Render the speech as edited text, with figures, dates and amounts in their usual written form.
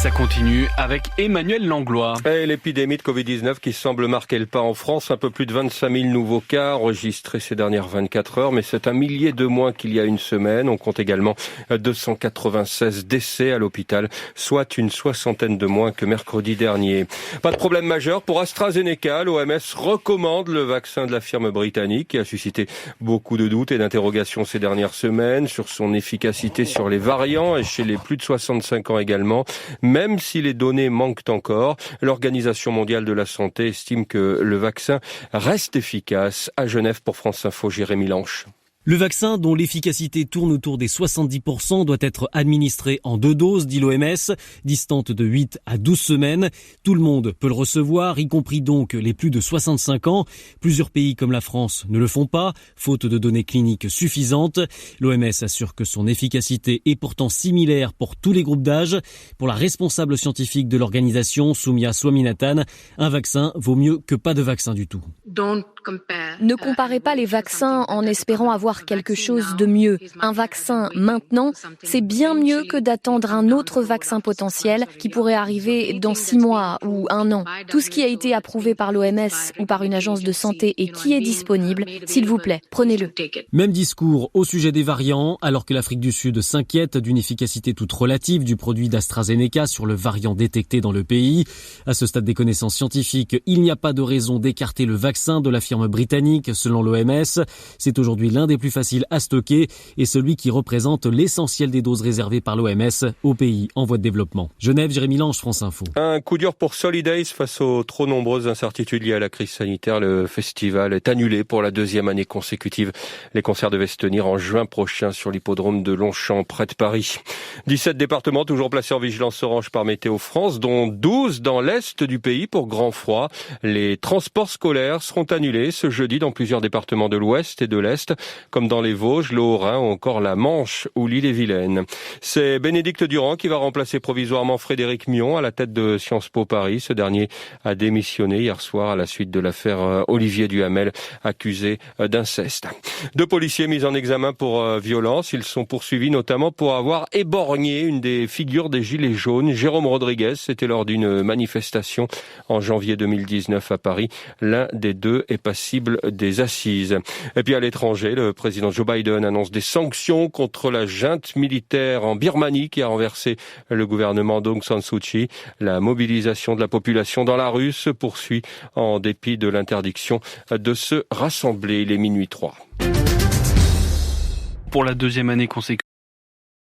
ça continue avec Emmanuel Langlois. Et l'épidémie de Covid-19 qui semble marquer le pas en France. Un peu plus de 25 000 nouveaux cas enregistrés ces dernières 24 heures. Mais c'est un millier de moins qu'il y a une semaine. On compte également 296 décès à l'hôpital, soit une soixantaine de moins que mercredi dernier. Pas de problème majeur pour AstraZeneca. L'OMS recommande le vaccin de la firme britannique qui a suscité beaucoup de doutes et d'interrogations ces dernières semaines sur son efficacité sur les variants et chez les plus de 65 ans également. Même si les données manquent encore, l'Organisation mondiale de la santé estime que le vaccin reste efficace. À Genève pour France Info, Jérémy Lanche. Le vaccin, dont l'efficacité tourne autour des 70%, doit être administré en 2 doses, dit l'OMS, distantes de 8 à 12 semaines. Tout le monde peut le recevoir, y compris donc les plus de 65 ans. Plusieurs pays comme la France ne le font pas, faute de données cliniques suffisantes. L'OMS assure que son efficacité est pourtant similaire pour tous les groupes d'âge. Pour la responsable scientifique de l'organisation, Soumya Swaminathan, un vaccin vaut mieux que pas de vaccin du tout. Ne comparez pas les vaccins en espérant avoir quelque chose de mieux. Un vaccin maintenant, c'est bien mieux que d'attendre un autre vaccin potentiel qui pourrait arriver dans 6 mois ou 1 an. Tout ce qui a été approuvé par l'OMS ou par une agence de santé et qui est disponible, s'il vous plaît, prenez-le. Même discours au sujet des variants, alors que l'Afrique du Sud s'inquiète d'une efficacité toute relative du produit d'AstraZeneca sur le variant détecté dans le pays. À ce stade des connaissances scientifiques, il n'y a pas de raison d'écarter le vaccin de la firme britannique, selon l'OMS. C'est aujourd'hui l'un des plus faciles à stocker et celui qui représente l'essentiel des doses réservées par l'OMS aux pays en voie de développement. Genève, Jérémy Lange, France Info. Un coup dur pour Solidays face aux trop nombreuses incertitudes liées à la crise sanitaire. Le festival est annulé pour la 2e année consécutive. Les concerts devaient se tenir en juin prochain sur l'hippodrome de Longchamp, près de Paris. 17 départements toujours placés en vigilance orange par Météo France, dont 12 dans l'est du pays pour grand froid. Les transports scolaires seront annulés ce jeudi dans plusieurs départements de l'ouest et de l'est, comme dans les Vosges, le Haut-Rhin ou encore la Manche ou l'Ille-et-Vilaine. C'est Bénédicte Durand qui va remplacer provisoirement Frédéric Mion à la tête de Sciences Po Paris. Ce dernier a démissionné hier soir à la suite de l'affaire Olivier Duhamel, accusé d'inceste. 2 policiers mis en examen pour violence. Ils sont poursuivis notamment pour avoir éborgné une des figures des Gilets jaunes, Jérôme Rodriguez. C'était lors d'une manifestation en janvier 2019 à Paris. L'un des 2 est passible des assises. Et puis à l'étranger, le président Joe Biden annonce des sanctions contre la junte militaire en Birmanie qui a renversé le gouvernement d'Aung San Suu Kyi. La mobilisation de la population dans la rue se poursuit en dépit de l'interdiction de se rassembler. Il est minuit 3. Pour la 2e année consécutive.